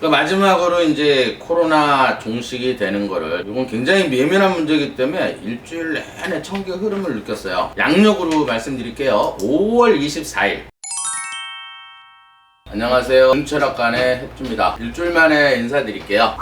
마지막으로 이제 코로나 종식이 되는 거를, 이건 굉장히 예민한 문제이기 때문에 일주일 내내 청기의 흐름을 느꼈어요. 양력으로 말씀드릴게요. 5월 24일. 안녕하세요. 은철학관의 혜주입니다. 일주일 만에 인사드릴게요.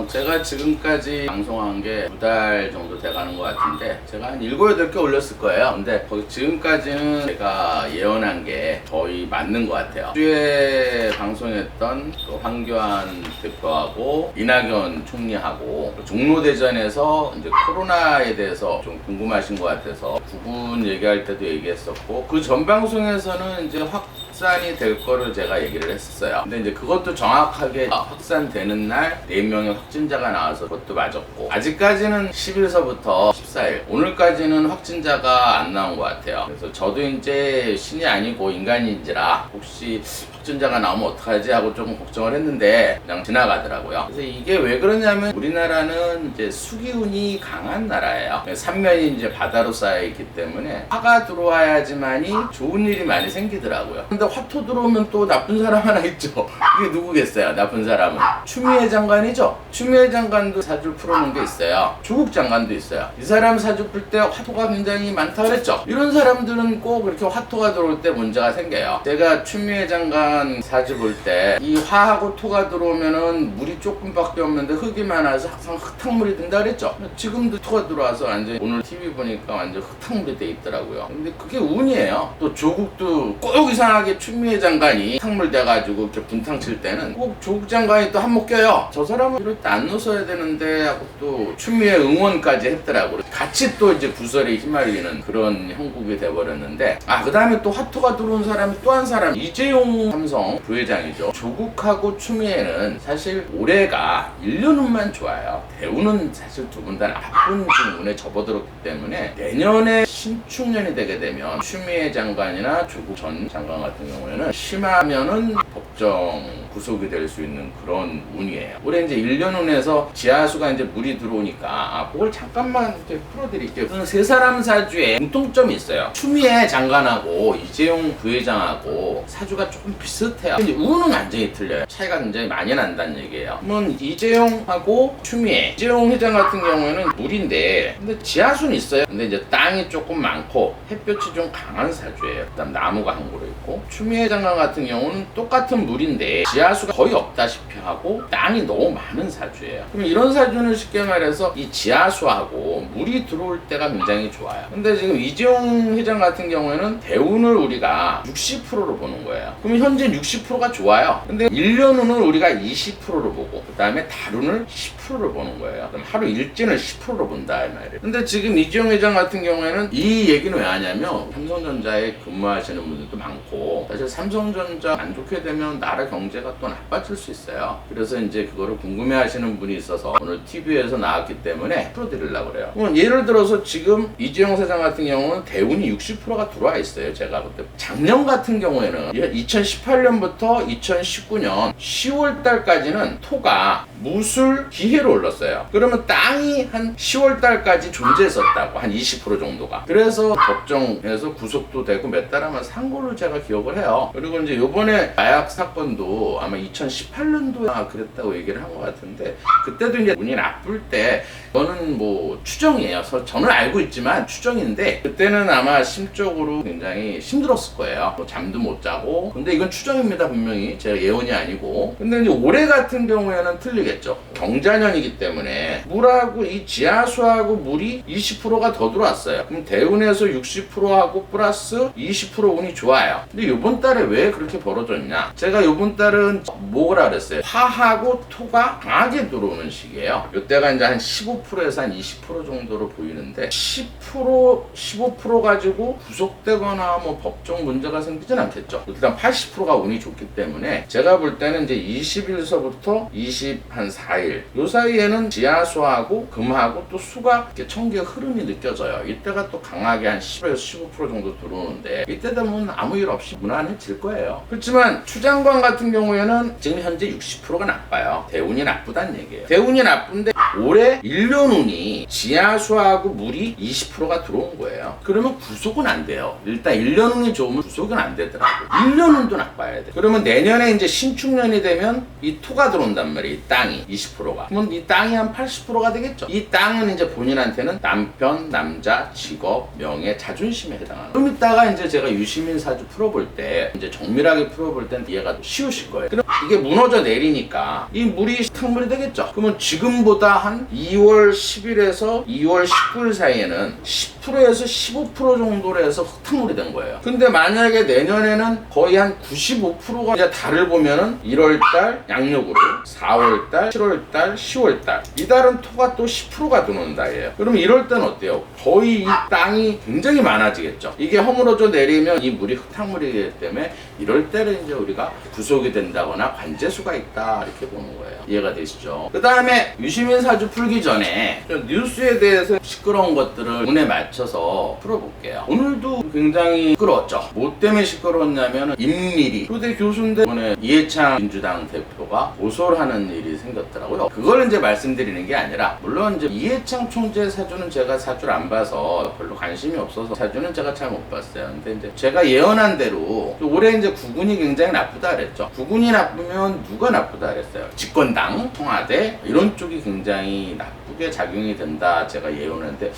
제가 지금까지 방송한 게 2달 정도 돼가는 것 같은데, 제가 한 7, 8개 올렸을 거예요. 근데 거의 지금까지는 제가 예언한 게 거의 맞는 것 같아요. 주에 방송했던 황교안 대표하고 이낙연 총리하고 종로대전에서 이제 코로나에 대해서 좀 궁금하신 것 같아서 부분 얘기할 때도 얘기했었고, 그 전 방송에서는 이제 확산이 될 거를 제가 얘기를 했었어요. 근데 이제 그것도 정확하게 확산되는 날 4명의 확진자가 나와서 그것도 맞았고, 아직까지는 10일서부터 14일 오늘까지는 확진자가 안 나온 것 같아요. 그래서 저도 이제 신이 아니고 인간인지라 혹시 확진자가 나오면 어떡하지 하고 조금 걱정을 했는데 그냥 지나가더라고요. 그래서 이게 왜 그러냐면, 우리나라는 이제 수기운이 강한 나라예요. 삼면이 이제 바다로 쌓여 있기 때문에 화가 들어와야지만이 좋은 일이 많이 생기더라고요. 근데 화토 들어오면 또 나쁜 사람 하나 있죠. 이게 누구겠어요? 나쁜 사람은 추미애 장관이죠. 추미애 장관도 사주를 풀어놓은 게 있어요. 조국 장관도 있어요. 이 사람 사주 풀 때 화토가 굉장히 많다 그랬죠. 이런 사람들은 꼭 이렇게 화토가 들어올 때 문제가 생겨요. 제가 추미애 장관 사주 볼 때 이 화하고 토가 들어오면은 물이 조금밖에 없는데 흙이 많아서 항상 흙탕물이 된다 그랬죠. 지금도 토가 들어와서 완전, 오늘 TV 보니까 완전 흙탕물이 돼 있더라고요. 근데 그게 운이에요. 또 조국도 꼭 이상하게 추미애 장관이 흙탕물 돼가지고 이렇게 분탕 칠 때는 꼭 조국 장관이 또 한몫 껴요. 저 사람은 이럴 때 안 넣어야 되는데 하고 또 추미애 응원까지 했더라고요. 같이 또 이제 구설에 휘말리는 그런 형국이 돼버렸는데, 그 다음에 또 화토가 들어온 사람이 또 한 사람, 이재용 삼성 부회장이죠. 조국하고 추미애는 사실 올해가 1년 운만 좋아요. 대우는 사실 두 분 다 나쁜 지금 운에 접어들었기 때문에 내년에 신축년이 되게 되면 추미애 장관이나 조국 전 장관 같은 경우에는 심하면은 법정 구속이 될 수 있는 그런 운이에요. 올해 이제 1년 운에서 지하수가 이제 물이 들어오니까, 그걸 잠깐만 이제 풀어드릴게요. 세 사람 사주에 공통점이 있어요. 추미애 장관하고 이재용 부회장하고 사주가 조금 비슷해요. 근데 운은 완전히 틀려요. 차이가 굉장히 많이 난다는 얘기예요. 그러면 이재용하고 추미애, 이재용 회장 같은 경우에는 물인데, 근데 지하수는 있어요. 근데 이제 땅이 조금 많고 햇볕이 좀 강한 사주예요. 그다음 나무가 한 그루 있고, 추미애 장관 같은 경우는 똑같은 물인데 지하수가 거의 없다시피 하고 땅이 너무 많은 사주예요. 그럼 이런 사주는 쉽게 말해서 이 지하수하고 물이 들어올 때가 굉장히 좋아요. 근데 지금 이재용 회장 같은 경우에는 대운을 우리가 60%로 보는 거예요. 그럼 현재 60%가 좋아요. 근데 1년 운을 우리가 20%로 보고, 그 다음에 달운을 10%로 보는 거예요. 그럼 하루 일진을 10%로 본다 이 말이에요. 근데 지금 이재용 회장 같은 경우에는 이 얘기는 왜 하냐면, 삼성전자에 근무하시는 분들도 많고, 사실 삼성전자 안 좋게 되면 나라 경제가 또 나빠질 수 있어요. 그래서 이제 그거를 궁금해 하시는 분이 있어서 오늘 TV에서 나왔기 때문에 풀어드리려고 그래요. 그럼 예를 들어서 지금 이재용 사장 같은 경우는 대운이 60%가 들어와 있어요. 제가 그때 작년 같은 경우에는 2018년부터 2019년 10월 달까지는 토가 무술 기해로 올랐어요. 그러면 땅이 한 10월 달까지 존재했었다고, 한 20% 정도가. 그래서 법정에서 구속도 되고 몇 달 아마 산 걸로 제가 기억을 해요. 그리고 이제 요번에 마약 사건도 아마 2018년도에 그랬다고 얘기를 한 것 같은데, 그때도 이제 운이 나쁠 때, 저는 뭐 추정이에요. 저는 알고 있지만 추정인데, 그때는 아마 심적으로 굉장히 힘들었을 거예요. 뭐 잠도 못 자고. 근데 이건 추정입니다. 분명히 제가 예언이 아니고. 근데 이제 올해 같은 경우에는 틀리겠죠. 경자년이기 때문에 물하고 이 지하수하고 물이 20%가 더 들어왔어요. 그럼 대운에서 60%하고 플러스 20% 운이 좋아요. 근데 요번 달에 왜 그렇게 벌어졌냐? 제가 요번 달은 뭐라 그랬어요? 화하고 토가 강하게 들어오는 시기예요. 요때가 이제 한 15%에서 한 20% 정도로 보이는데, 10%, 15% 가지고 구속되거나 뭐 법정 문제가 생기진 않겠죠. 일단 80%가 운이 좋기 때문에 제가 볼 때는 이제 20일서부터 24일 요 사이에는 지하수하고 금하고 또 수가 이렇게 청기의 흐름이 느껴져요. 이때가 또 강하게 한 10에서 15% 정도 들어오는데, 이때 되면 아무 일 없이 무난해질 거예요. 그렇지만 추장관 같은 경우에는 지금 현재 60%가 나빠요. 대운이 나쁘다는 얘기예요. 대운이 나쁜데 올해 1년 운이 지하수하고 물이 20%가 들어온 거예요. 그러면 구속은 안 돼요. 일단 1년 운이 좋으면 구속은 안 되더라고. 1년 운도 나빠야 돼. 그러면 내년에 이제 신축년이 되면 이 토가 들어온단 말이에요. 이 땅이 20%가. 그러면 이 땅이 한 80%가 되겠죠. 이 땅은 이제 본인한테는 남편, 남자, 직업, 명예, 자존심에 해당하는 거예요. 좀 이따가 이제 제가 유시민 사주 풀어볼 때 이제 정밀하게 풀어볼 땐 이해가 쉬우실 거예요. 그럼 이게 무너져 내리니까 이 물이 탕물이 되겠죠. 그러면 지금보다 한 2월 10일에서 2월 19일 사이에는 10%에서 15% 정도로 해서 흙탕물이 된 거예요. 근데 만약에 내년에는 거의 한 95%가 이제 달을 보면은 1월달 양력으로 4월달, 7월달, 10월달 이 달은 토가 또 10%가 들어오는 달이에요. 그러면 이럴 때는 어때요? 거의 이 땅이 굉장히 많아지겠죠. 이게 허물어져 내리면 이 물이 흙탕물이기 때문에 이럴 때는 이제 우리가 구속이 된다거나 관재수가 있다 이렇게 보는 거예요. 이해가 되시죠? 그 다음에 유시민 사주 풀기 전에 좀 뉴스에 대해서 시끄러운 것들을 운에 맞춰서 풀어볼게요. 오늘도 굉장히 시끄러웠죠. 뭐 때문에 시끄러웠냐면 임미리 초대 교수인데 이번에 이해창 민주당 대표가 고소를 하는 일이 생겼더라고요. 그걸 이제 말씀드리는 게 아니라 물론 이제 이해창 총재 사주는 제가 사주를 안 봐서 별로 관심이 없어서 사주는 제가 잘 못 봤어요. 근데 이제 제가 예언한 대로 올해 이제 구군이 굉장히 나쁘다 그랬죠. 구군이 나쁘면 누가 나쁘다 그랬어요. 집권당, 청와대 이런 쪽이 굉장히 나쁘게 작용이 된다 제가 예언했는데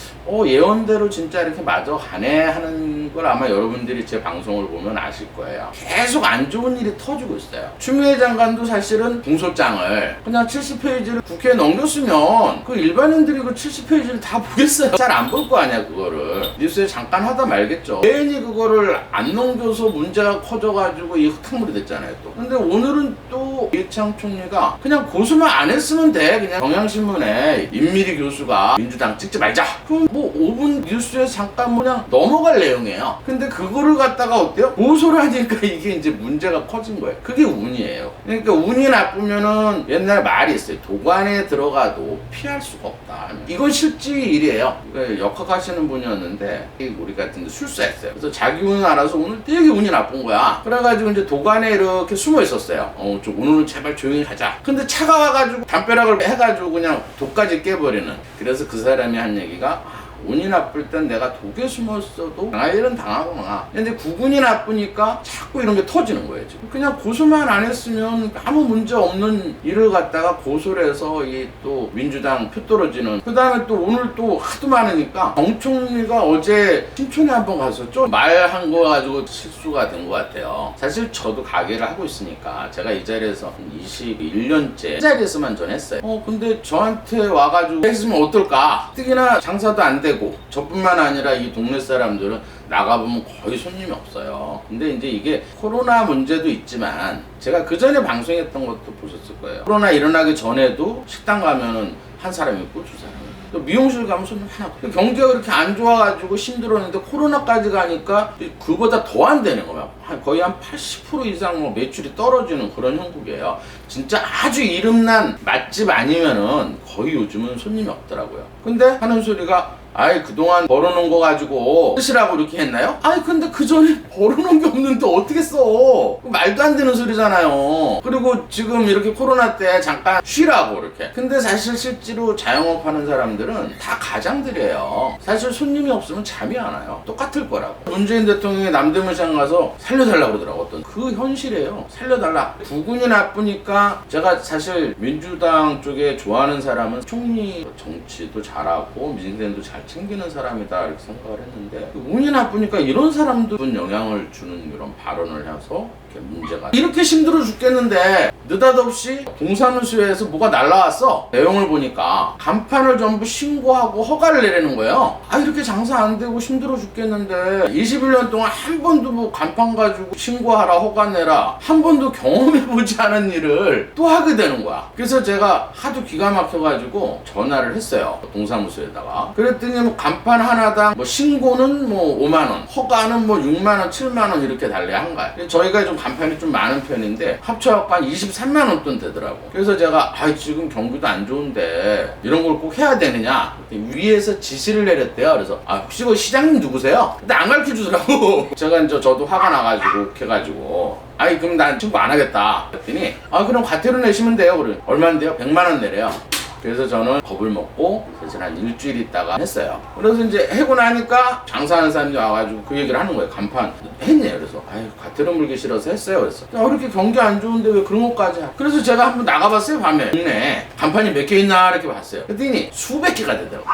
예언대로 진짜 이렇게 맞아 가네 하는 걸 아마 여러분들이 제 방송을 보면 아실 거예요. 계속 안 좋은 일이 터지고 있어요. 추미애 장관도 사실은 공소장을 그냥 70페이지를 국회에 넘겼으면 그 일반인들이 그 70페이지를 다 보겠어요. 잘 안 볼 거 아니야 그거를. 뉴스에 잠깐 하다 말겠죠. 괜히 그거를 안 넘겨서 문제가 커져가지고 이 흙탕물이 됐잖아요 또. 근데 오늘은 또 이해창 총리가 그냥 고소만 안 했으면 돼. 그냥 경향신문에 임미리 교수가 민주당 찍지 말자. 그럼 뭐 5분 뉴스에 잠깐 그냥 넘어갈 내용이에요. 근데 그거를 갖다가 어때요? 고소를 하니까 이게 이제 문제가 커진 거예요. 그게 운이에요. 그러니까 운이 나쁘면은 옛날 말이 있어요. 도관에 들어가도 피할 수가 없다. 이건 실제 일이에요. 역학하시는 분이었는데 우리 같은 데 술사했어요. 그래서 자기 운을 알아서 오늘 되게 운이 나쁜 거야. 그래가지고 이제 도관에 이렇게 숨어 있었어요. 좀 오늘은 제발 조용히 하자. 근데 차가 와가지고 담벼락을 해가지고 그냥 독까지 깨버리는. 그래서 그 사람이 한 얘기가 운이 나쁠 땐 내가 독에 숨었어도 당할 일은 당하구나. 근데 구군이 나쁘니까 자꾸 이런 게 터지는 거예요. 지금. 그냥 고소만 안 했으면 아무 문제 없는 일을 갖다가 고소를 해서 이 또 민주당 표 떨어지는. 그 다음에 또 오늘 또 하도 많으니까 정 총리가 어제 신촌에 한번 갔었죠. 말한 거 가지고 실수가 된 것 같아요. 사실 저도 가게를 하고 있으니까 제가 이 자리에서 21년째 이 자리에서만 전했어요. 근데 저한테 와가지고 했으면 어떨까? 특히나 장사도 안 되고 저뿐만 아니라 이 동네 사람들은 나가보면 거의 손님이 없어요. 근데 이제 이게 코로나 문제도 있지만 제가 그 전에 방송했던 것도 보셨을 거예요. 코로나 일어나기 전에도 식당 가면은 한 사람이 있고 두 사람이 있고 또 미용실 가면 손님 하나. 경기가 그렇게 안 좋아가지고 힘들었는데 코로나까지 가니까 그보다 더 안 되는 거야. 거의 한 80% 이상 뭐 매출이 떨어지는 그런 형국이에요. 진짜 아주 이름난 맛집 아니면은 거의 요즘은 손님이 없더라고요. 근데 하는 소리가 아이 그동안 벌어놓은 거 가지고 쓰시라고 이렇게 했나요? 아이 근데 그 전에 벌어놓은 게 없는데 어떻게 써? 말도 안 되는 소리잖아요. 그리고 지금 이렇게 코로나 때 잠깐 쉬라고 이렇게. 근데 사실 실제로 자영업 하는 사람들은 다 가장들이에요. 사실 손님이 없으면 잠이 안 와요. 똑같을 거라고. 문재인 대통령이 남대문시장 가서 살려달라고 그러더라고. 어떤 그 현실이에요. 살려달라. 구군이 나쁘니까 제가 사실 민주당 쪽에 좋아하는 사람은 총리 정치도 잘하고 민생도 잘 챙기는 사람이다 이렇게 생각을 했는데 운이 나쁘니까 이런 사람들은 영향을 주는 이런 발언을 해서 문제가 이렇게 힘들어 죽겠는데 느닷없이 동사무소에서 뭐가 날라왔어. 내용을 보니까 간판을 전부 신고하고 허가를 내리는 거예요. 이렇게 장사 안 되고 힘들어 죽겠는데 21년 동안 한 번도 뭐 간판 가지고 신고하라 허가 내라 한 번도 경험해보지 않은 일을 또 하게 되는 거야. 그래서 제가 하도 기가 막혀가지고 전화를 했어요. 동사무소에다가. 그랬더니 뭐 간판 하나당 뭐 신고는 뭐 5만원 허가는 뭐 6만원 7만원 이렇게 달래야 한 거야. 저희가 좀 간판이 좀 많은 편인데 합쳐갖고 한 23만원 돈 되더라고. 그래서 제가 지금 경기도 안 좋은데 이런 걸 꼭 해야 되느냐 위에서 지시를 내렸대요. 그래서 혹시 그 시장님 누구세요? 근데 안 가르쳐주더라고. 제가 이제 저도 화가 나가지고 해가지고 그럼 난 친구 안 하겠다 그랬더니 그럼 과태료 내시면 돼요. 그래 얼마인데요? 100만원 내래요. 그래서 저는 겁을 먹고 사실 한 일주일 있다가 했어요. 그래서 이제 해고 나니까 장사하는 사람들이 와가지고 그 얘기를 하는 거예요. 간판 했네요. 그래서 아유 갓으로 물기 싫어서 했어요. 그래서 야, 이렇게 경기 안 좋은데 왜 그런 것까지 하? 그래서 제가 한번 나가봤어요. 밤에 동네 간판이 몇 개 있나 이렇게 봤어요. 그랬더니 수백 개가 되더라고요.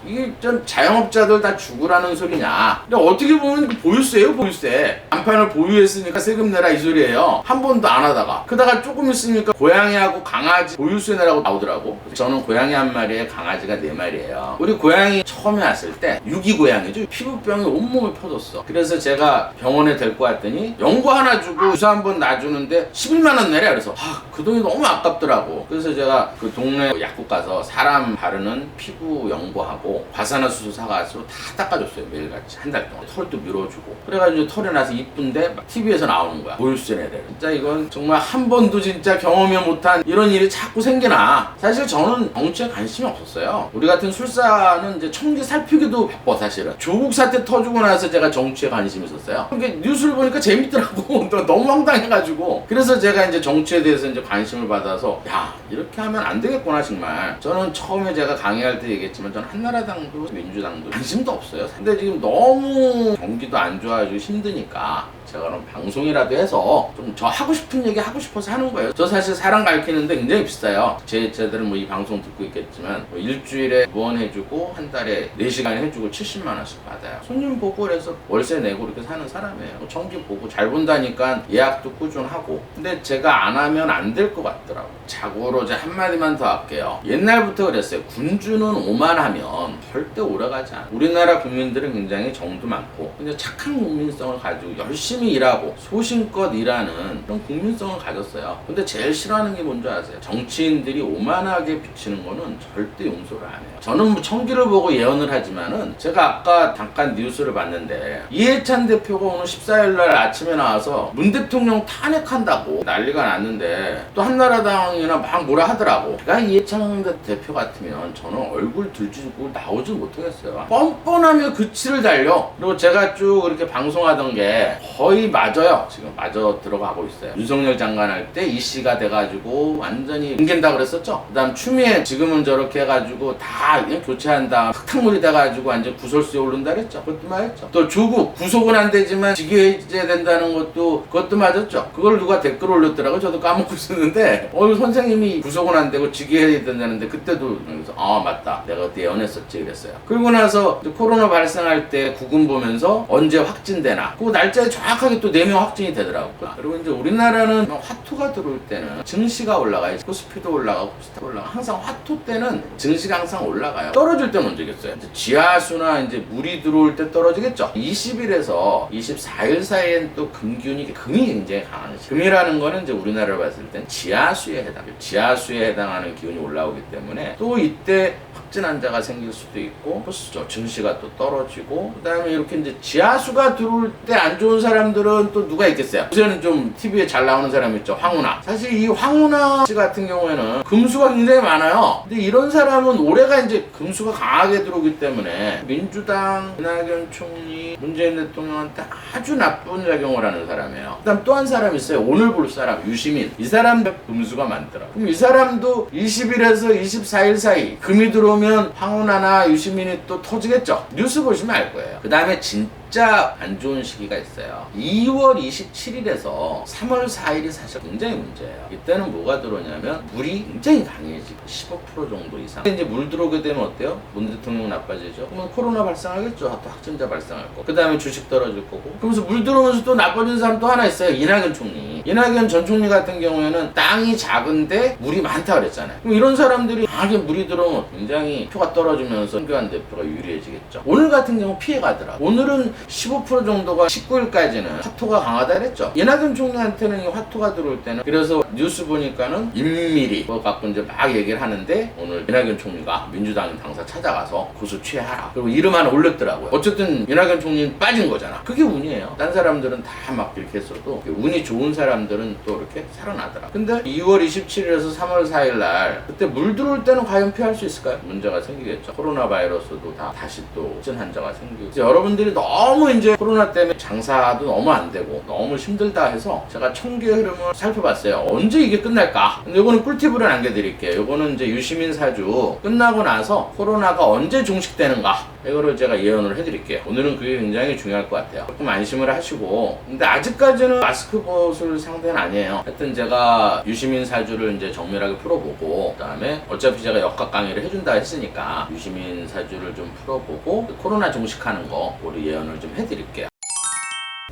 이게 좀 자영업자들 다 죽으라는 소리냐. 근데 어떻게 보면 보유세예요, 보유세. 간판을 보유했으니까 세금 내라 이 소리예요. 한 번도 안 하다가. 그러다가 조금 있으니까 고양이하고 강아지 보유세 내라고 나오더라고. 저는 고양이 한 마리에 강아지가 4마리예요. 우리 고양이 처음에 왔을 때 유기 고양이죠. 피부병이 온몸에 퍼졌어. 그래서 제가 병원에 데리고 왔더니 연고 하나 주고 주사 한 번 놔주는데 11만 원 내래. 그래서 그 돈이 너무 아깝더라고. 그래서 제가 그 동네 약국 가서 사람 바르는 피부 연고하고 과산화수소 사가지고 다 닦아줬어요. 매일같이 한 달 동안 털도 밀어주고. 그래가지고 털이 나서 이쁜데 TV에서 나오는 거야. 보유세 내래. 진짜 이건 정말 한 번도 진짜 경험이 못한 이런 일이 자꾸 생기나. 사실 저는 정치에 관심이 없었어요. 우리 같은 술사는 이제 청기 살피기도 바빠. 사실은 조국 사태 터지고 나서 제가 정치에 관심이 있었어요. 이게 뉴스를 보니까 재밌더라고. 너무 황당해가지고. 그래서 제가 이제 정치에 대해서 이제 관심을 받아서 야 이렇게 하면 안 되겠구나 정말. 저는 처음에 제가 강의할 때 얘기했지만 저는 한나라당도 민주당도 관심도 없어요. 근데 지금 너무 경기도 안 좋아지고 힘드니까 제가 그럼 방송이라도 해서 좀 저 하고 싶은 얘기 하고 싶어서 하는 거예요. 저 사실 사람 가르치는데 굉장히 비싸요. 제들은 뭐 이 방송 듣고 있겠지만 뭐 일주일에 2번 해주고 한 달에 4시간 해주고 70만 원씩 받아요. 손님 보고 그래서 월세 내고 이렇게 사는 사람이에요. 청기 보고 잘 본다니까 예약도 꾸준하고. 근데 제가 안 하면 안 될 것 같더라고. 자고로 이제 한마디만 더 할게요. 옛날부터 그랬어요. 군주는 오만하면 절대 오래가지 않아. 우리나라 국민들은 굉장히 정도 많고 근데 착한 국민성을 가지고 열심히 일하고 소신껏 일하는 그런 국민성을 가졌어요. 근데 제일 싫어하는 게 뭔지 아세요? 정치인들이 오만하게 비치는 거는 절대 용서를 안 해요. 저는 뭐 청기를 보고 예언을 하지만은 제가 아까 잠깐 뉴스를 봤는데 이해찬 대표가 오늘 14일날 아침에 나와서 문 대통령 탄핵한다고 난리가 났는데 또 한나라당이나 막 뭐라 하더라고. 그러니까 이해찬 대표 같으면 저는 얼굴 들쥐고 나오지 못하겠어요. 뻔뻔하며 그치를 달려. 그리고 제가 쭉 이렇게 방송하던 게 거의 맞아요. 지금 맞아 들어가고 있어요. 윤석열 장관 할 때 이씨가 돼가지고 완전히 뭉갠다 그랬었죠. 그 다음 추미애 지금은 저렇게 해가지고 다 교체한 다음 흙탕물이 돼가지고 완전 구설수에 오른다 그랬죠. 그것도 맞았죠. 또 조국 구속은 안 되지만 직위해제야 된다는 그것도 맞았죠. 그걸 누가 댓글 올렸더라고. 저도 까먹고 있었는데 선생님이 구속은 안 되고 직위해야 된다는데 그때도 그래서 맞다. 내가 그때 예언했었지 그랬어요. 그리고 나서 코로나 발생할 때 구금 보면서 언제 확진되나 그 날짜에 정확하게 또 4명 확진이 되더라고요. 그리고 이제 우리나라는 화토가 들어올 때는 증시가 올라가요. 코스피도 올라가고 코스피도 올라가. 항상 화토 때는 증시가 항상 올라가요. 떨어질 때는 언제겠어요? 이제 지하수나 이제 물이 들어올 때 떨어지겠죠. 20일에서 24일 사이엔 또 금균이 금이 굉장히 강한 시. 금이라는 거는 이제 우리나라를 봤을 땐 지하수에 지하수에 해당하는 기운이 올라오기 때문에 또 이때 확진 환자가 생길 수도 있고 증시가 또 떨어지고 그다음에 이렇게 이제 지하수가 들어올 때 안 좋은 사람들은 또 누가 있겠어요? 요새는 좀 TV에 잘 나오는 사람 있죠. 황운하. 사실 이 황운하 씨 같은 경우에는 금수가 굉장히 많아요. 근데 이런 사람은 올해가 이제 금수가 강하게 들어오기 때문에 민주당 이낙연 총리 문재인 대통령한테 아주 나쁜 작용을 하는 사람이에요. 그다음 또 한 사람 있어요. 오늘 볼 사람 유시민. 이 사람도 금수가 많더라고요. 그럼 이 사람도 20일에서 24일 사이 금이 들어오면 황운하나 유시민이 또 터지겠죠. 뉴스 보시면 알 거예요. 그 다음에 진짜 안 좋은 시기가 있어요. 2월 27일에서 3월 4일이 사실 굉장히 문제예요. 이때는 뭐가 들어오냐면 물이 굉장히 강해지고 15% 정도 이상. 이제 물 들어오게 되면 어때요? 문 대통령 나빠지죠. 그러면 코로나 발생하겠죠. 또 확진자 발생할 거고. 그 다음에 주식 떨어질 거고. 그러면서 물 들어오면서 또 나빠진 사람 또 하나 있어요. 이낙연 총리. 이낙연 전 총리 같은 경우에는 땅이 작은데 물이 많다 그랬잖아요. 그럼 이런 사람들이 강하게 물이 들어오면 굉장히 표가 떨어지면서 황교안 대표가 유리해지겠죠. 오늘 같은 경우 피해가더라고. 오늘은 15% 정도가 19일까지는 화토가 강하다 그랬죠. 이낙연 총리한테는 이 화토가 들어올 때는 그래서 뉴스 보니까는 인밀히 그거 갖고 이제 막 얘기를 하는데 오늘 이낙연 총리가 민주당 당사 찾아가서 고소 취하라. 그리고 이름 하나 올렸더라고요. 어쨌든 이낙연 총리는 빠진 거잖아. 그게 운이에요. 딴 사람들은 다 막 이렇게 했어도 운이 좋은 사람들은 또 이렇게 살아나더라. 근데 2월 27일에서 3월 4일 날 그때 물 들어올 때는 과연 피할 수 있을까요? 문제가 생기겠죠. 코로나 바이러스도 다시 또 확진 환자가 생기고 여러분들이 너무 너무 이제 코로나 때문에 장사도 너무 안 되고 너무 힘들다 해서 제가 총기의 흐름을 살펴봤어요. 언제 이게 끝날까? 근데 이거는 꿀팁으로 남겨드릴게요. 이거는 이제 유시민 사주 끝나고 나서 코로나가 언제 종식되는가, 이거를 제가 예언을 해드릴게요. 오늘은 그게 굉장히 중요할 것 같아요. 조금 안심을 하시고, 근데 아직까지는 마스크 벗을 상태는 아니에요. 하여튼 제가 유시민 사주를 이제 정밀하게 풀어보고, 그 다음에 어차피 제가 역학 강의를 해준다 했으니까 유시민 사주를 좀 풀어보고 코로나 종식하는 거 우리 예언을 좀 해드릴게요.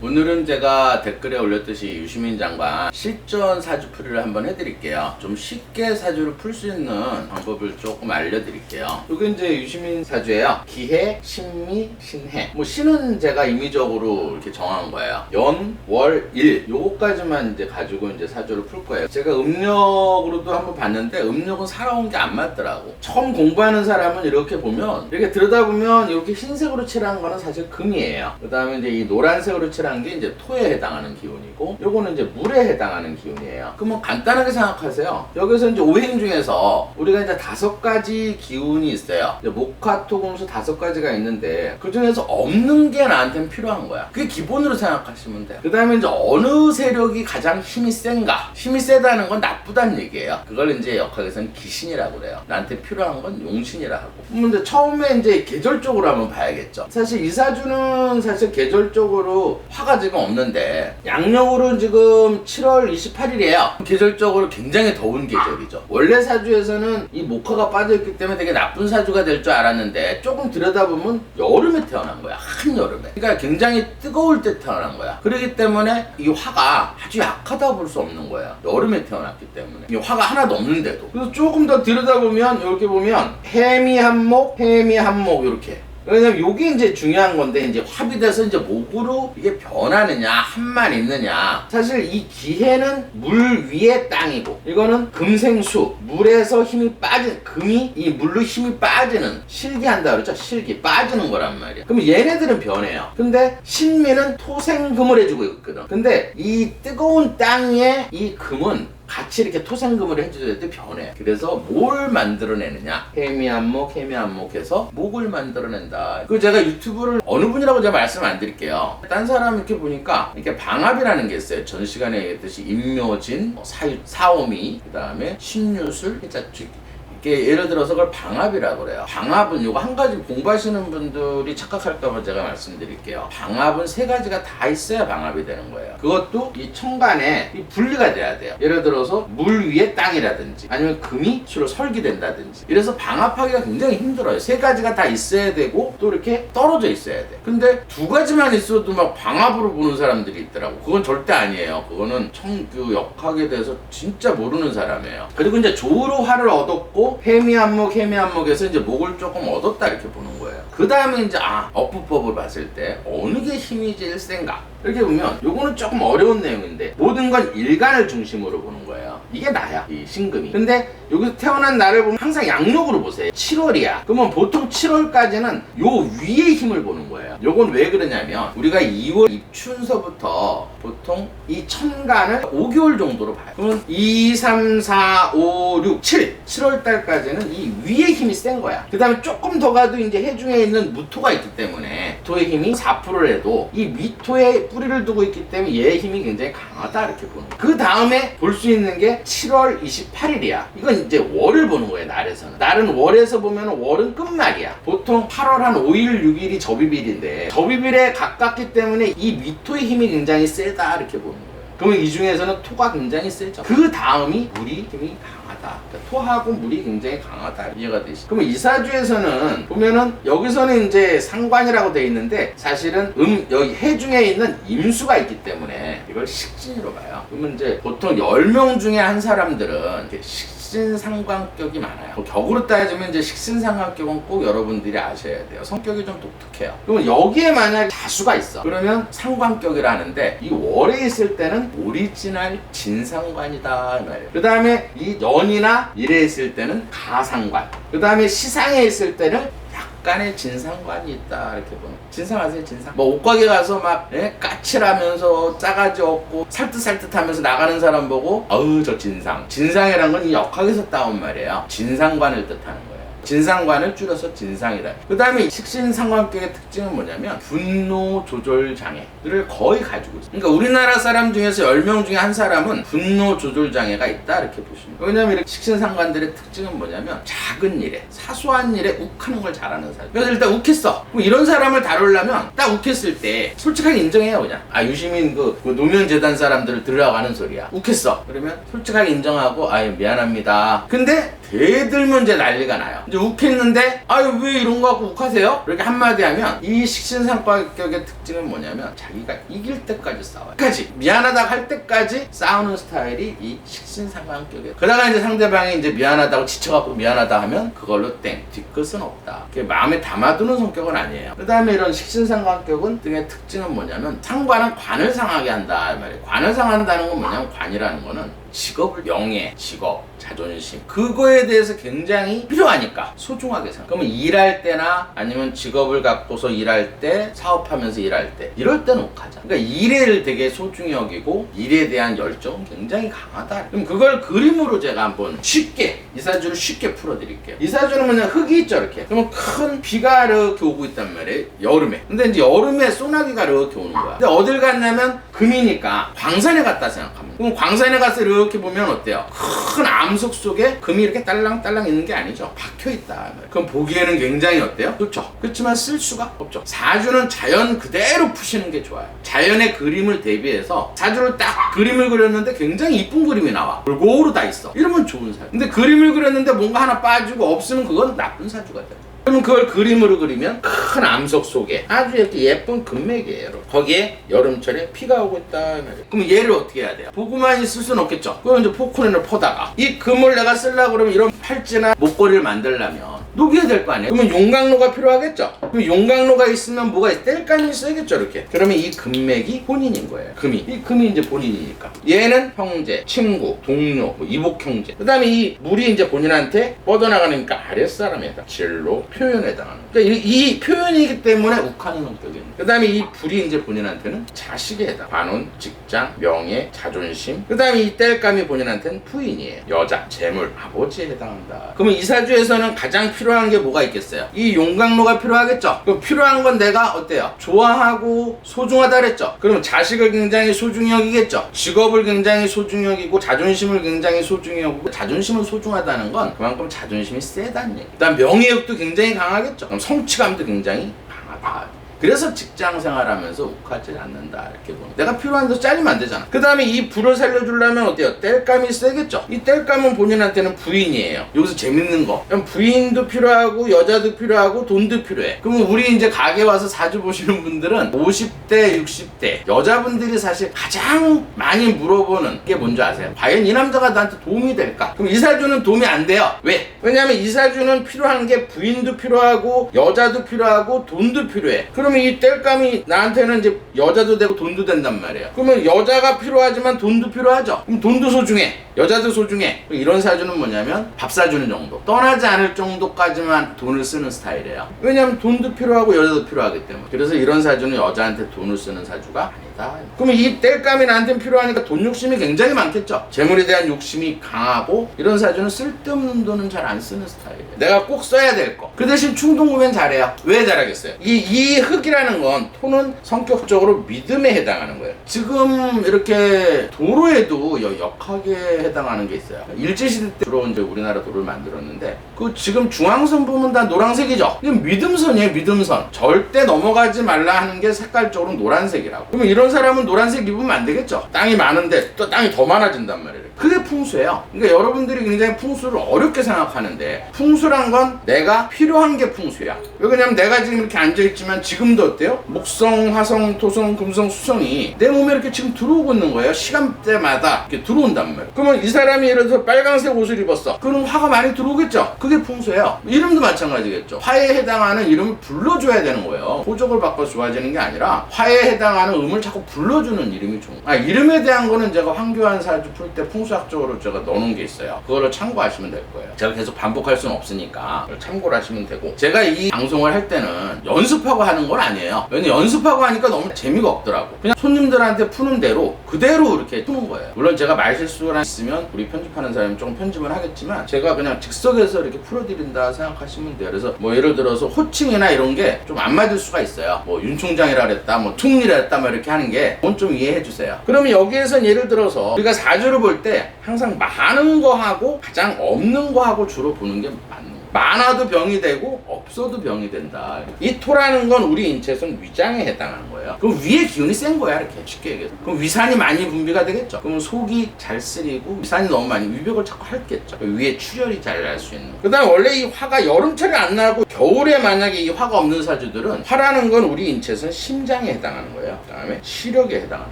오늘은 제가 댓글에 올렸듯이 유시민 장관 실전 사주풀이를 한번 해드릴게요. 좀 쉽게 사주를 풀 수 있는 방법을 조금 알려드릴게요. 이게 이제 유시민 사주예요. 기해, 신미, 신해. 뭐 신은 제가 임의적으로 이렇게 정한 거예요. 연, 월, 일 요거까지만 이제 가지고 이제 사주를 풀 거예요. 제가 음력으로도 한번 봤는데 음력은 살아온 게 안 맞더라고. 처음 공부하는 사람은 이렇게 보면, 이렇게 들여다보면 이렇게 흰색으로 칠한 거는 사실 금이에요. 그 다음에 이제 이 노란색으로 칠한 게 이제 토에 해당하는 기운이고, 요거는 이제 물에 해당하는 기운이에요. 그러면 간단하게 생각하세요. 여기서 이제 오행 중에서 우리가 이제 5가지 기운이 있어요. 이제 목화토금수 5가지가 있는데 그 중에서 없는 게 나한테는 필요한 거야. 그게 기본으로 생각하시면 돼요. 그 다음에 이제 어느 세력이 가장 힘이 센가? 힘이 세다는 건 나쁘다는 얘기예요. 그걸 이제 역학에서는 기신이라고 그래요. 나한테 필요한 건 용신이라 하고. 그러면 이제 처음에 이제 계절적으로 한번 봐야겠죠. 사실 이 사주는 사실 계절적으로 화가 지금 없는데 양력으로 지금 7월 28일이에요. 계절적으로 굉장히 더운 계절이죠. 원래 사주에서는 이 목화가 빠져있기 때문에 되게 나쁜 사주가 될 줄 알았는데 조금 들여다보면 여름에 태어난 거야. 한여름에. 그러니까 굉장히 뜨거울 때 태어난 거야. 그렇기 때문에 이 화가 아주 약하다고 볼 수 없는 거야. 여름에 태어났기 때문에. 이 화가 하나도 없는데도. 그래서 조금 더 들여다보면 이렇게 보면 해미한목, 해미한목 이렇게. 왜냐면 요게 이제 중요한 건데, 이제 합의돼서 이제 목으로 이게 변하느냐 한만 있느냐. 사실 이 기해는 물 위의 땅이고, 이거는 금생수, 물에서 힘이 빠진, 금이 이 물로 힘이 빠지는, 실기한다 그러죠. 실기 빠지는 거란 말이야. 그럼 얘네들은 변해요. 근데 신미는 토생금을 해주고 있거든. 근데 이 뜨거운 땅에 이 금은 같이 이렇게 토생금을 해줘야 돼. 변해. 그래서 뭘 만들어내느냐, 해미한목, 해미한목해서 목을 만들어낸다. 그 제가 유튜브를 어느 분이라고 제가 말씀 안 드릴게요. 딴 사람 이렇게 보니까 이렇게 방합이라는 게 있어요. 전 시간에 얘기했듯이 임묘진, 사오미, 그 다음에 신유술, 해자축. 예를 들어서 그걸 방합이라고 그래요. 방합은 요거 한 가지 공부하시는 분들이 착각할까봐 제가 말씀드릴게요. 방합은 3가지가 다 있어야 방합이 되는 거예요. 그것도 이 천간에 이 분리가 돼야 돼요. 예를 들어서 물 위에 땅이라든지 아니면 금이 주로 설기된다든지. 이래서 방합하기가 굉장히 힘들어요. 3가지가 다 있어야 되고 또 이렇게 떨어져 있어야 돼. 근데 2가지만 있어도 막 방합으로 보는 사람들이 있더라고. 그건 절대 아니에요. 그거는 그 역학에 대해서 진짜 모르는 사람이에요. 그리고 이제 조로 화를 얻었고 해미한목, 해미한목에서 이제 목을 조금 얻었다 이렇게 보는 거예요. 그 다음에 이제 업부법을 봤을 때 어느 게 힘이 제일 센가? 이렇게 보면 요거는 조금 어려운 내용인데 모든 건 일간을 중심으로 보는 거예요. 이게 나야, 이 신금이. 근데 여기서 태어난 날을 보면 항상 양력으로 보세요. 7월이야. 그러면 보통 7월까지는 요 위에 힘을 보는 거예요. 요건 왜 그러냐면 우리가 2월 입춘서부터 보통 이 천간을 5개월 정도로 봐요. 그러면 2, 3, 4, 5, 6, 7월 달까지는 이 위에 힘이 센 거야. 그 다음에 조금 더 가도 이제 해중에 있는 무토가 있기 때문에 토의 힘이 4%를 해도 이 미토에 뿌리를 두고 있기 때문에 얘의 힘이 굉장히 강하다 이렇게 보는 거예요. 그 다음에 볼 수 있는 게 7월 28일이야. 이건 이제 월을 보는 거예요. 날에서는. 날은 월에서 보면 월은 끝말이야. 보통 8월 한 5일, 6일이 접입일인데 접입일에 가깝기 때문에 이 미토의 힘이 굉장히 세다 이렇게 보는 거예요. 그러면 이 중에서는 토가 굉장히 세죠. 그 다음이 물이 힘이 강하다. 그러니까 토하고 물이 굉장히 강하다. 이해가 되시죠? 그러면 이 사주에서는 보면은 여기서는 이제 상관이라고 돼 있는데 사실은 여기 해중에 있는 임수가 있기 때문에 이걸 식진으로 봐요. 그러면 이제 보통 10명 중에 한 사람들은 식신상관격이 많아요. 격으로 따지면 이제 식신상관격은 꼭 여러분들이 아셔야 돼요. 성격이 좀 독특해요. 그러면 여기에 만약에 다수가 있어. 그러면 상관격이라 하는데 이 월에 있을 때는 오리지널 진상관이다. 그 다음에 이 연이나 일에 있을 때는 가상관. 그 다음에 시상에 있을 때는 약간의 진상관이 있다 이렇게 보는. 진상 아세요? 진상? 뭐 옷가게 가서 막 까칠하면서 싸가지 없고 살듯살듯하면서 나가는 사람 보고 어우 저 진상. 진상이란 건 이 역학에서 따온 말이에요. 진상관을 뜻하는 거예요. 진상관을 줄여서 진상이다. 그 다음에 식신상관격의 특징은 뭐냐면 분노 조절 장애를 거의 가지고 있어요. 그러니까 우리나라 사람 중에서 10명 중에 한 사람은 분노 조절 장애가 있다 이렇게 보시면 돼요. 왜냐면 이렇게 식신상관들의 특징은 뭐냐면 작은 일에 사소한 일에 욱하는 걸 잘하는 사람. 그래서 일단 욱했어. 그럼 이런 사람을 다루려면 딱 욱했을 때 솔직하게 인정해요. 그냥 유시민 그 노면재단 사람들을 들어가는 소리야. 욱했어. 그러면 솔직하게 인정하고 아유 미안합니다. 근데 대들면 이제 난리가 나요. 이제 욱했는데 아유 왜 이런 거 갖고 욱하세요? 이렇게 한마디 하면 이 식신상관격의 특징은 뭐냐면 자기가 이길 때까지 싸워요. 끝까지 미안하다고 할 때까지 싸우는 스타일이 이 식신상관격이에요. 그러다가 이제 상대방이 이제 미안하다고 지쳐갖고 미안하다 하면 그걸로 땡 뒤끝은 없다. 그게 마음에 담아두는 성격은 아니에요. 그 다음에 이런 식신상관격은 등의 특징은 뭐냐면 상관은 관을 상하게 한다 이 말이에요. 관을 상한다는 건 뭐냐면 관이라는 거는 직업을 명예, 직업, 자존심 그거에 대해서 굉장히 필요하니까 소중하게 생각. 그러면 일할 때나 아니면 직업을 갖고서 일할 때 사업하면서 일할 때 이럴 때는 욱하잖아. 그러니까 일을 되게 소중히 여기고 일에 대한 열정은 굉장히 강하다. 그럼 그걸 그림으로 제가 한번 쉽게 이사주를 쉽게 풀어드릴게요. 이사주는 그냥 흙이 있죠 이렇게. 그러면 큰 비가 이렇게 오고 있단 말이에요. 여름에. 근데 이제 여름에 소나기가 이렇게 오는 거야. 근데 어딜 갔냐면 금이니까 광산에 갔다 생각합니다. 그럼 광산에 가서 이렇게 보면 어때요? 큰 암석 속에 금이 이렇게 딸랑딸랑 있는 게 아니죠. 박혀있다. 그럼 보기에는 굉장히 어때요? 좋죠. 그렇지만 쓸 수가 없죠. 사주는 자연 그대로 푸시는 게 좋아요. 자연의 그림을 대비해서 사주를 딱 그림을 그렸는데 굉장히 이쁜 그림이 나와. 골고루 다 있어. 이러면 좋은 사주. 근데 그림을 그렸는데 뭔가 하나 빠지고 없으면 그건 나쁜 사주가 돼요. 그러면 그걸 그림으로 그리면 큰 암석 속에 아주 이렇게 예쁜 금맥이에요. 거기에 여름철에 비가 오고 있다 말이에요. 그럼 얘를 어떻게 해야 돼요? 보고만 있을 수는 없겠죠. 그럼 이제 포크레인을 퍼다가 이 금을 내가 쓰려고 그러면 이런 팔찌나 목걸이를 만들려면 녹여야 될 거 아니에요. 그러면 용광로가 필요하겠죠. 그럼 용광로가 있으면 뭐가 있어? 땔감이 있어야겠죠 이렇게. 그러면 이 금맥이 본인인 거예요. 이 금이 이제 본인이니까. 얘는 형제, 친구, 동료, 뭐 이복 형제. 그 다음에 이 물이 이제 본인한테 뻗어나가니까 아랫사람에다 진로 표현에 해당하는. 그러니까 이 표현이기 때문에 욱하는 성격입니다. 그 다음에 이 불이 이제 본인한테는 자식에 해당. 관운, 직장, 명예, 자존심. 그 다음에 이 땔감이 본인한테는 부인이에요. 여자, 재물, 아버지에 해당한다. 그러면 이 사주에서는 가장 필요한 게 뭐가 있겠어요? 이 용광로가 필요하겠죠. 그럼 필요한 건 내가 어때요? 좋아하고 소중하다 그랬죠. 그러면 자식을 굉장히 소중히 여기겠죠. 직업을 굉장히 소중히 여기고 자존심을 굉장히 소중히 여기고. 자존심은 소중하다는 건 그만큼 자존심이 세다는 얘기. 그다음 명예욕도 굉장히 강하겠죠. 그럼 성취감도 굉장히 강하다. 그래서 직장 생활하면서 욱하지 않는다 이렇게 보면 내가 필요한 데서 잘리면 안 되잖아. 그 다음에 이 불을 살려주려면 어때요? 땔감이 세겠죠. 이 땔감은 본인한테는 부인이에요. 여기서 재밌는 거 그럼 부인도 필요하고 여자도 필요하고 돈도 필요해. 그러면 우리 이제 가게 와서 사주 보시는 분들은 50대 60대 여자분들이 사실 가장 많이 물어보는 게 뭔지 아세요? 과연 이 남자가 나한테 도움이 될까? 그럼 이 사주는 도움이 안 돼요. 왜? 왜냐면 이 사주는 필요한 게 부인도 필요하고 여자도 필요하고 돈도 필요해. 그러면 이 땔감이 나한테는 이제 여자도 되고 돈도 된단 말이에요. 그러면 여자가 필요하지만 돈도 필요하죠. 그럼 돈도 소중해. 여자도 소중해. 이런 사주는 뭐냐면 밥 사주는 정도. 떠나지 않을 정도까지만 돈을 쓰는 스타일이에요. 왜냐면 돈도 필요하고 여자도 필요하기 때문에. 그래서 이런 사주는 여자한테 돈을 쓰는 사주가 아니다. 그러면 이 땔감이 나한테는 필요하니까 돈 욕심이 굉장히 많겠죠. 재물에 대한 욕심이 강하고 이런 사주는 쓸데없는 돈은 잘 안 쓰는 스타일이에요. 내가 꼭 써야 될 거. 그 대신 충동구매는 잘해요. 왜 잘하겠어요? 이 흙이라는 건 토는 성격적으로 믿음에 해당하는 거예요. 지금 이렇게 도로에도 역학에 해당하는 게 있어요. 일제시대 때 주로 이제 우리나라 도로를 만들었는데 그 지금 중앙선 보면 다 노란색이죠. 이건 믿음선이에요. 믿음선. 절대 넘어가지 말라 하는 게 색깔적으로 노란색이라고. 그러면 이런 사람은 노란색 입으면 안 되겠죠. 땅이 많은데 또 땅이 더 많아진단 말이에요. 그게 풍수예요. 그러니까 여러분들이 굉장히 풍수를 어렵게 생각하는데 풍수란 건 내가 필요한 게 풍수야. 왜냐면 내가 지금 이렇게 앉아있지만 지금도 어때요? 목성, 화성, 토성, 금성, 수성이 내 몸에 이렇게 지금 들어오고 있는 거예요. 시간대마다 이렇게 들어온단 말이에요. 그러면 이 사람이 예를 들어서 빨간색 옷을 입었어. 그럼 화가 많이 들어오겠죠? 그게 풍수예요. 이름도 마찬가지겠죠. 화에 해당하는 이름을 불러줘야 되는 거예요. 호적을 바꿔 좋아지는 게 아니라 화에 해당하는 음을 자꾸 불러주는 이름이 좋은 거예요. 이름에 대한 거는 제가 황교안 사주 풀 때 풍수 천수학적으로 제가 넣어놓은 게 있어요. 그거를 참고하시면 될 거예요. 제가 계속 반복할 수는 없으니까 참고를 하시면 되고, 제가 이 방송을 할 때는 연습하고 하는 건 아니에요. 왜냐면 연습하고 하니까 너무 재미가 없더라고. 그냥 손님들한테 푸는 대로 그대로 이렇게 푸는 거예요. 물론 제가 말실수가 있으면 우리 편집하는 사람이 조금 편집을 하겠지만, 제가 그냥 즉석에서 이렇게 풀어드린다 생각하시면 돼요. 그래서 뭐 예를 들어서 호칭이나 이런 게 좀 안 맞을 수가 있어요. 뭐 윤 총장이라 그랬다, 뭐 총리라 그랬다, 뭐 이렇게 하는 게 그건 좀 이해해 주세요. 그러면 여기에선 예를 들어서 우리가 사주를 볼 때 항상 많은 거하고 가장 없는 거하고 주로 보는 게 맞는 거예요. 많아도 병이 되고 없어도 병이 된다. 이 토라는 건 우리 인체에서는 위장에 해당하는 거예요. 그럼 위의 기운이 센 거야, 이렇게 쉽게 얘기해서. 그럼 위산이 많이 분비가 되겠죠. 그럼 속이 잘 쓰리고, 위산이 너무 많이 위벽을 자꾸 핥겠죠. 위에 출혈이 잘 날 수 있는. 그 다음에 원래 이 화가 여름철에 안 나고 겨울에 만약에 이 화가 없는 사주들은, 화라는 건 우리 인체에서는 심장에 해당하는 거예요. 그 다음에 시력에 해당하는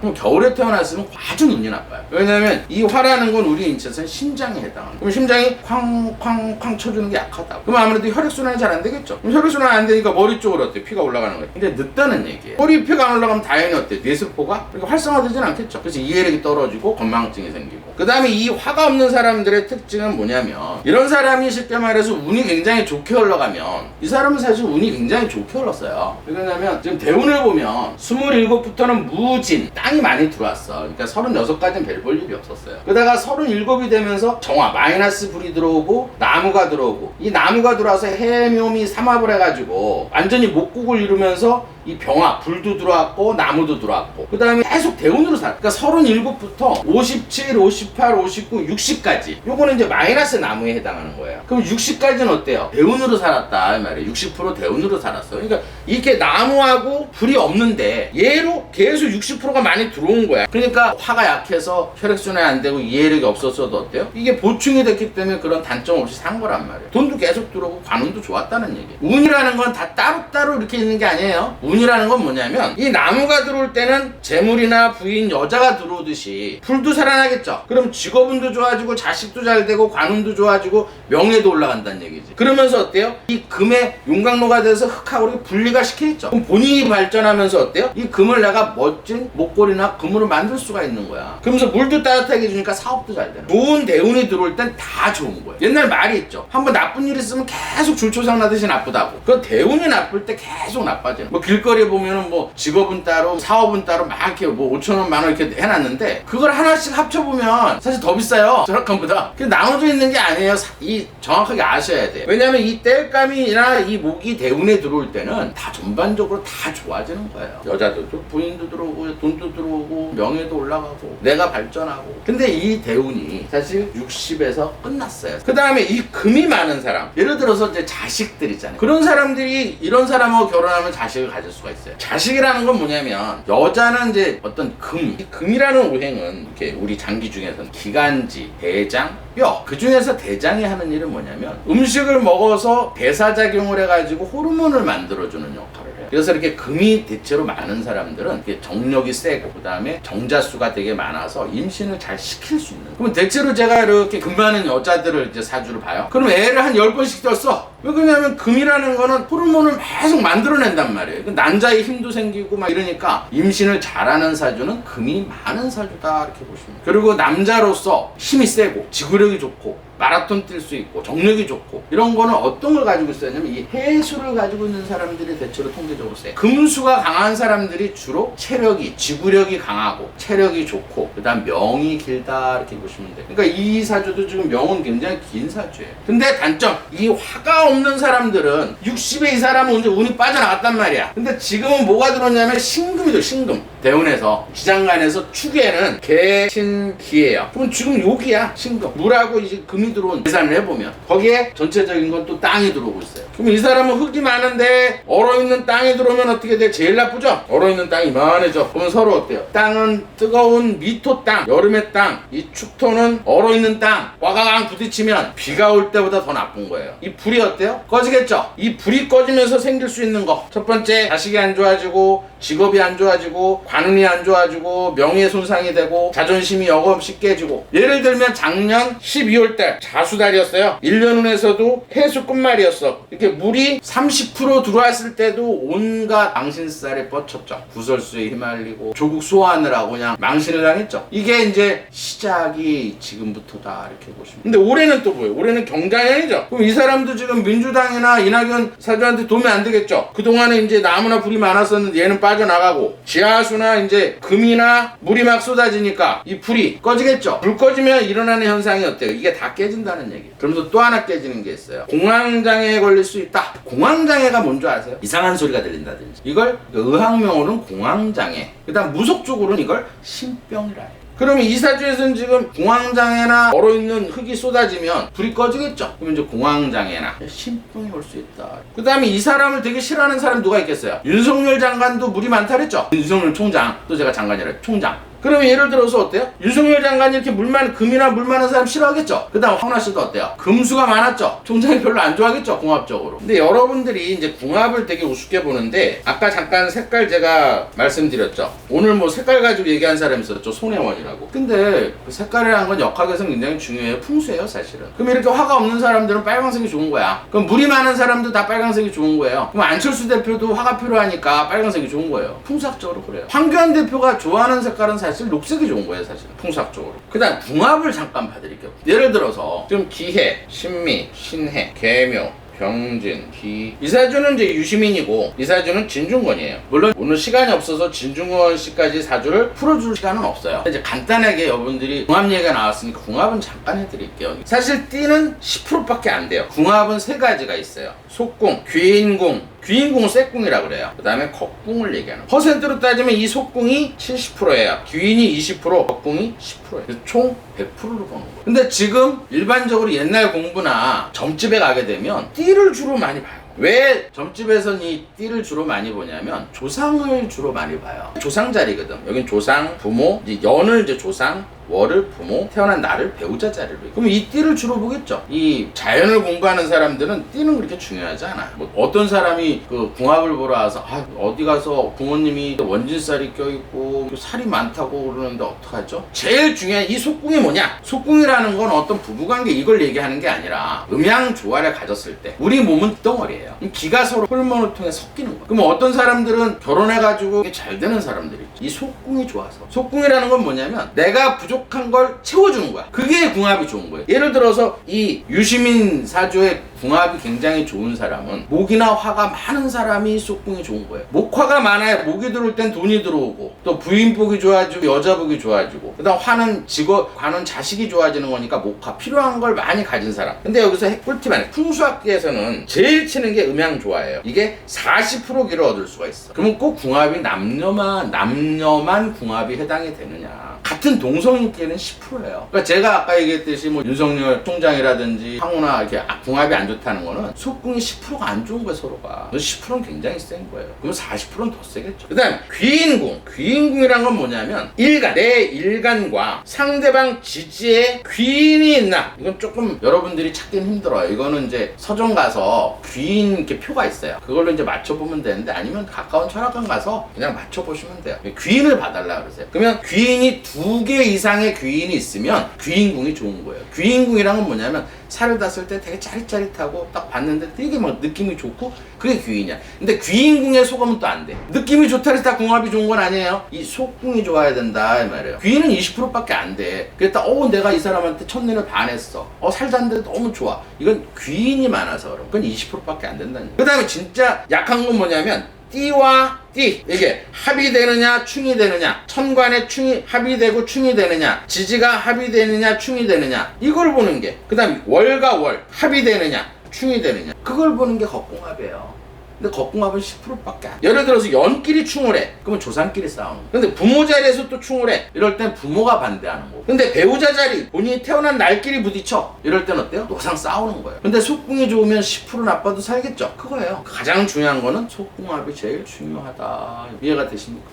거예요. 그럼 겨울에 태어났으면 아주 눈이 나빠요. 왜냐면 이 화라는 건 우리 인체에서는 심장에 해당하는 거예요. 그럼 심장이 쾅쾅쾅 쳐주는 게 약하다. 그럼 아무래도 혈액순환이 잘 안 되겠죠. 그럼 혈액순환 안 되니까 머리 쪽으로 어때? 피가 올라가는 거예요. 근데 늦다는 얘기예요. 머리 피가 안 올라가면 당연히 어때? 뇌세포가 그러니까 활성화되진 않겠죠. 그래서 이해력이 떨어지고 건망증이 생기고. 그 다음에 이 화가 없는 사람들의 특징은 뭐냐면, 이런 사람이 쉽게 말해서 운이 굉장히 좋게 흘러가면, 이 사람은 사실 운이 굉장히 좋게 흘렀어요. 왜냐면 지금 대운을 보면 27부터는 무진, 땅이 많이 들어왔어. 그러니까 36까지는 별 볼 일이 없었어요. 그러다가 37이 되면서 정화, 마이너스 불이 들어오고 나무가 들어오고, 이 나무가 들어와서 해묘미 삼합을 해가지고 완전히 목국을 이루면서 이 병화, 불도 들어왔고 나무도 들어왔고, 그 다음에 계속 대운으로 살아. 그러니까 37부터 57, 58, 59, 60까지 요거는 이제 마이너스 나무에 해당하는 거예요. 그럼 60까지는 어때요? 대운으로 살았다 이 말이에요. 60% 대운으로 살았어. 그러니까 이렇게 나무하고 불이 없는데 얘로 계속 60%가 많이 들어온 거야. 그러니까 화가 약해서 혈액순환이 안 되고 이해력이 없었어도 어때요? 이게 보충이 됐기 때문에 그런 단점 없이 산 거란 말이에요. 돈도 계속 들어오고 관운도 좋았다는 얘기예요. 운이라는 건 다 따로따로 이렇게 있는 게 아니에요. 운이라는 건 뭐냐면, 이 나무가 들어올 때는 재물이나 부인, 여자가 들어오듯이 불도 살아나겠죠. 그럼 직업운도 좋아지고 자식도 잘 되고 관운도 좋아지고 명예도 올라간다는 얘기지. 그러면서 어때요? 이 금의 용광로가 돼서 흙하고 이렇게 분리가 시키겠죠. 그럼 본인이 발전하면서 어때요? 이 금을 내가 멋진 목걸이나 금으로 만들 수가 있는 거야. 그러면서 물도 따뜻하게 해주니까 사업도 잘 되는 거야. 좋은 대운이 들어올 땐 다 좋은 거예요. 옛날 말이 있죠. 한번 나쁜 일 있으면 계속 줄초상 나듯이 나쁘다고. 그 대운이 나쁠 때 계속 나빠지는. 뭐 길거리에 보면은 뭐 직업은 따로, 사업은 따로 막 이렇게 뭐 5,000원, 10,000원 이렇게 해놨는데, 그걸 하나씩 합쳐보면 사실 더 비싸요. 절약감보다. 그 나눠져 있는 게 아니에요. 이 정확하게 아셔야 돼요. 왜냐면 이 땔감이나 이 목이 대운에 들어올 때는 다 전반적으로 다 좋아지는 거예요. 여자도 부인도 들어오고 돈도 들어오고 명예도 올라가고 내가 발전하고. 근데 이 대운이 사실 60에서 끝났어요. 그 다음에 이 금이 많은 사람, 예를 들어서 이제 자식들 있잖아요. 그런 사람들이 이런 사람하고 결혼하면 자식을 가질 수가 있어요. 자식이라는 건 뭐냐면, 여자는 이제 어떤 이 금이라는 오행은 이렇게 우리 장기 중에서는 기관지, 대장, 뼈, 그 중에서 대장이 하는 일은 뭐냐면, 음식을 먹어서 대사작용을 해가지고 호르몬을 만들어주는 역할을 해요. 그래서 이렇게 금이 대체로 많은 사람들은 이렇게 정력이 세고, 그 다음에 정자수가 되게 많아서 임신을 잘 시킬 수 있는. 그러면 대체로 제가 이렇게 금 많은 여자들을 이제 사주를 봐요. 그럼 애를 한 10번씩 떴어. 왜 그러냐면 금이라는 거는 호르몬을 계속 만들어낸단 말이에요. 남자의 힘도 생기고 막 이러니까 임신을 잘하는 사주는 금이 많은 사주다 이렇게 보시면 돼요. 그리고 남자로서 힘이 세고 지구력이 좋고 마라톤 뛸 수 있고 정력이 좋고 이런 거는 어떤 걸 가지고 있었냐면, 이 해수를 가지고 있는 사람들이 대체로 통계적으로 세요. 금수가 강한 사람들이 주로 체력이, 지구력이 강하고 체력이 좋고 그 다음 명이 길다 이렇게 보시면 돼요. 그러니까 이 사주도 지금 명은 굉장히 긴 사주예요. 근데 단점, 이 화가 없는 사람들은 60에 이 사람은 이제 운이 빠져나갔단 말이야. 근데 지금은 뭐가 들었냐면 신금이죠. 신금. 대운에서 지장간에서 축에는 개신기예요. 그럼 지금 여기야 신금. 물하고 이제 금이 들어온 계산을 해보면 거기에 전체적인 건 또 땅이 들어오고 있어요. 그럼 이 사람은 흙이 많은데 얼어있는 땅이 들어오면 어떻게 돼? 제일 나쁘죠? 얼어있는 땅이 이만해져. 그러면 서로 어때요? 땅은 뜨거운 미토 땅, 여름의 땅, 이 축토는 얼어있는 땅, 와가강 부딪히면 비가 올 때보다 더 나쁜 거예요. 이 불이 어때요? 꺼지겠죠? 이 불이 꺼지면서 생길 수 있는 거, 첫 번째 자식이 안 좋아지고 직업이 안 좋아지고 관운이 안 좋아지고 명예손상이 되고 자존심이 여금없이 깨지고. 예를 들면 작년 12월달 자수달이었어요. 1년운에서도 해수 끝말이었어. 이렇게 물이 30% 들어왔을 때도 온갖 망신살에 뻗쳤죠. 구설수에 휘말리고 조국 소화하느라고 그냥 망신을 당했죠. 이게 이제 시작이 지금부터다 이렇게 보시면. 근데 올해는 또 뭐예요? 올해는 경자년이죠. 그럼 이 사람도 지금 민주당이나 이낙연 사주한테 도움이 안 되겠죠. 그동안에 이제 나무나 불이 많았었는데 얘는 빠져나가고 지하수나 이제 금이나 물이 막 쏟아지니까 이 불이 꺼지겠죠. 불 꺼지면 일어나는 현상이 어때요? 이게 다 깨진다는 얘기. 그러면서 또 하나 깨지는 게 있어요. 공황장애에 걸릴 수 있다. 공황장애가 뭔지 아세요? 이상한 소리가 들린다든지. 이걸 의학명으로는 공황장애. 그 다음 무속적으로는 이걸 신병이라 해요. 그러면 이 사주에서는 지금 공황장애나 얼어있는 흙이 쏟아지면 불이 꺼지겠죠. 그러면 이제 공황장애나 신병이 올 수 있다. 그 다음에 이 사람을 되게 싫어하는 사람 누가 있겠어요? 윤석열 장관도 물이 많다 그랬죠. 윤석열 총장, 또 제가 장관이라 총장. 그러면 예를 들어서 어때요? 윤석열 장관이 이렇게 금이나 물 많은 사람 싫어하겠죠? 그 다음 황운하 씨도 어때요? 금수가 많았죠? 총장이 별로 안 좋아하겠죠? 궁합적으로. 근데 여러분들이 이제 궁합을 되게 우습게 보는데, 아까 잠깐 색깔 제가 말씀드렸죠? 오늘 뭐 색깔 가지고 얘기한 사람이 있었죠? 손혜원이라고. 근데 그 색깔이라는 건 역학에서 굉장히 중요해요. 풍수예요, 사실은. 그럼 이렇게 화가 없는 사람들은 빨간색이 좋은 거야. 그럼 물이 많은 사람도 다 빨간색이 좋은 거예요. 그럼 안철수 대표도 화가 필요하니까 빨간색이 좋은 거예요. 풍수학적으로 그래요. 황교안 대표가 좋아하는 색깔은 사실 녹색이 좋은 거예요, 사실. 풍수학적으로. 그 다음 궁합을 잠깐 봐드릴게요. 예를 들어서 지금 기해, 신미, 신해, 계묘, 병진, 이 사주는 이제 유시민이고 이 사주는 진중권이에요. 물론 오늘 시간이 없어서 진중권 씨까지 사주를 풀어줄 시간은 없어요. 이제 간단하게 여러분들이 궁합 얘기가 나왔으니까 궁합은 잠깐 해드릴게요. 사실 띠는 10%밖에 안 돼요. 궁합은 3가지가 있어요. 속궁, 귀인궁, 귀인궁은 쇠궁이라고 그래요. 그 다음에 겁궁을 얘기하는 거예요. 퍼센트로 따지면 이 속궁이 70%예요. 귀인이 20%, 겁궁이 10%예요. 그래서 총 100%로 보는 거예요. 근데 지금 일반적으로 옛날 공부나 점집에 가게 되면 띠를 주로 많이 봐요. 왜 점집에서는 이 띠를 주로 많이 보냐면 조상을 주로 많이 봐요. 조상 자리거든. 여긴 조상, 부모, 이제 연을 이제 조상, 월을 부모, 태어난 날을 배우자 자리로. 그럼 이 띠를 주로 보겠죠. 이 자연을 공부하는 사람들은 띠는 그렇게 중요하지 않아. 뭐 어떤 사람이 그 궁합을 보러 와서 어디 가서 부모님이 원진살이 껴있고 살이 많다고 그러는데 어떡하죠? 제일 중요한 이 속궁이 뭐냐? 속궁이라는 건 어떤 부부관계 이걸 얘기하는 게 아니라 음양 조화를 가졌을 때 우리 몸은 덩어리예요. 기가 서로 호르몬을 통해 섞이는 거예요. 그럼 어떤 사람들은 결혼해가지고 잘 되는 사람들이 있죠. 이 속궁이 좋아서. 속궁이라는 건 뭐냐면 내가 부족한 걸 채워주는 거야. 그게 궁합이 좋은 거예요. 예를 들어서 이 유시민 사주의 궁합이 굉장히 좋은 사람은 목이나 화가 많은 사람이 속궁이 좋은 거예요. 목화가 많아야 목이 들어올 땐 돈이 들어오고 또 부인 복이 좋아지고 여자 복이 좋아지고 그 다음 화는 직업, 관은 자식이 좋아지는 거니까 목화 필요한 걸 많이 가진 사람. 근데 여기서 꿀팁 안에 풍수학계에서는 제일 치는 게 음양 조화예요. 이게 40%기를 얻을 수가 있어. 그러면 꼭 궁합이 남녀만 궁합이 해당이 되느냐? 같은 동성인끼리는 10%예요. 그러니까 제가 아까 얘기했듯이 뭐 윤석열 총장이라든지 황운하 이렇게 궁합이 안 좋다는 거는 속궁이 10%가 안 좋은 거예요, 서로가. 10%는 굉장히 센 거예요. 그럼 40%는 더 세겠죠. 그 다음 귀인궁. 귀인궁이란 건 뭐냐면 내 일간과 상대방 지지에 귀인이 있나? 이건 조금 여러분들이 찾기는 힘들어요. 이거는 이제 서점 가서 귀인 이렇게 표가 있어요. 그걸로 이제 맞춰보면 되는데 아니면 가까운 철학관 가서 그냥 맞춰보시면 돼요. 귀인을 봐달라 그러세요. 그러면 귀인이 2개 이상의 귀인이 있으면 귀인궁이 좋은 거예요. 귀인궁이란 건 뭐냐면 살을 땄을 때 되게 짜릿짜릿하고 딱 봤는데 되게 막 느낌이 좋고 그게 귀인이야. 근데 귀인궁에 속으면 또 안 돼. 느낌이 좋다 해서 다 궁합이 좋은 건 아니에요. 이 속궁이 좋아야 된다 이 말이에요. 귀인은 20%밖에 안 돼. 그랬다 내가 이 사람한테 첫눈에 반했어. 살자는데 너무 좋아. 이건 귀인이 많아서 그럼. 그건 20%밖에 안 된다는 거예요. 그 다음에 진짜 약한 건 뭐냐면 띠와 띠 이게 합이 되느냐 충이 되느냐, 천간에 충이 합이 되고 충이 되느냐, 지지가 합이 되느냐 충이 되느냐 이걸 보는 게, 그 다음 월과 월 합이 되느냐 충이 되느냐 그걸 보는 게 겁궁합이에요. 근데 겁궁합은 10%밖에 안 돼. 예를 들어서 연끼리 충을 해. 그러면 조상끼리 싸우는 거야. 근데 부모 자리에서 또 충을 해. 이럴 땐 부모가 반대하는 거고. 근데 배우자 자리, 본인이 태어난 날끼리 부딪혀. 이럴 땐 어때요? 노상 싸우는 거예요. 근데 속궁이 좋으면 10% 나빠도 살겠죠? 그거예요. 가장 중요한 거는 속궁합이 제일 중요하다. 이해가 되십니까?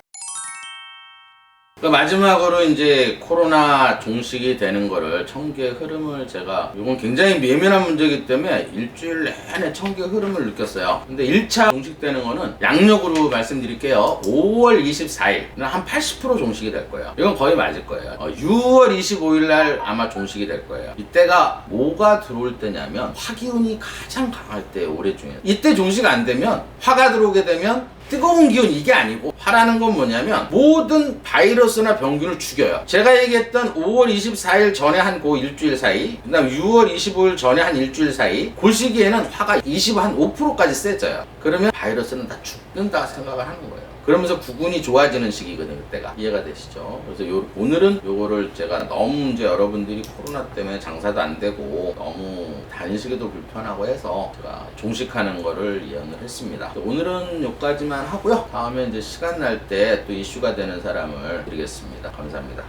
마지막으로 이제 코로나 종식이 되는 거를 청기의 흐름을 제가, 이건 굉장히 예민한 문제이기 때문에 일주일 내내 청기의 흐름을 느꼈어요. 근데 1차 종식되는 거는 양력으로 말씀드릴게요. 5월 24일 한 80% 종식이 될 거예요. 이건 거의 맞을 거예요. 6월 25일 날 아마 종식이 될 거예요. 이때가 뭐가 들어올 때냐면 화기운이 가장 강할 때, 올해 중에. 이때 종식 안 되면, 화가 들어오게 되면 뜨거운 기운, 이게 아니고 화라는 건 뭐냐면 모든 바이러스나 병균을 죽여요. 제가 얘기했던 5월 24일 전에 한 그 일주일 사이, 그 다음 6월 25일 전에 한 일주일 사이, 그 시기에는 화가 25%까지 세져요. 그러면 바이러스는 다 죽는다 생각을 하는 거예요. 그러면서 구군이 좋아지는 시기거든요, 그때가. 이해가 되시죠? 그래서 오늘은 요거를 제가 너무 이제 여러분들이 코로나 때문에 장사도 안 되고 너무 다니시기도 불편하고 해서 제가 종식하는 거를 예언을 했습니다. 오늘은 요까지만 하고요. 다음에 이제 시간 날 때 또 이슈가 되는 사람을 드리겠습니다. 감사합니다.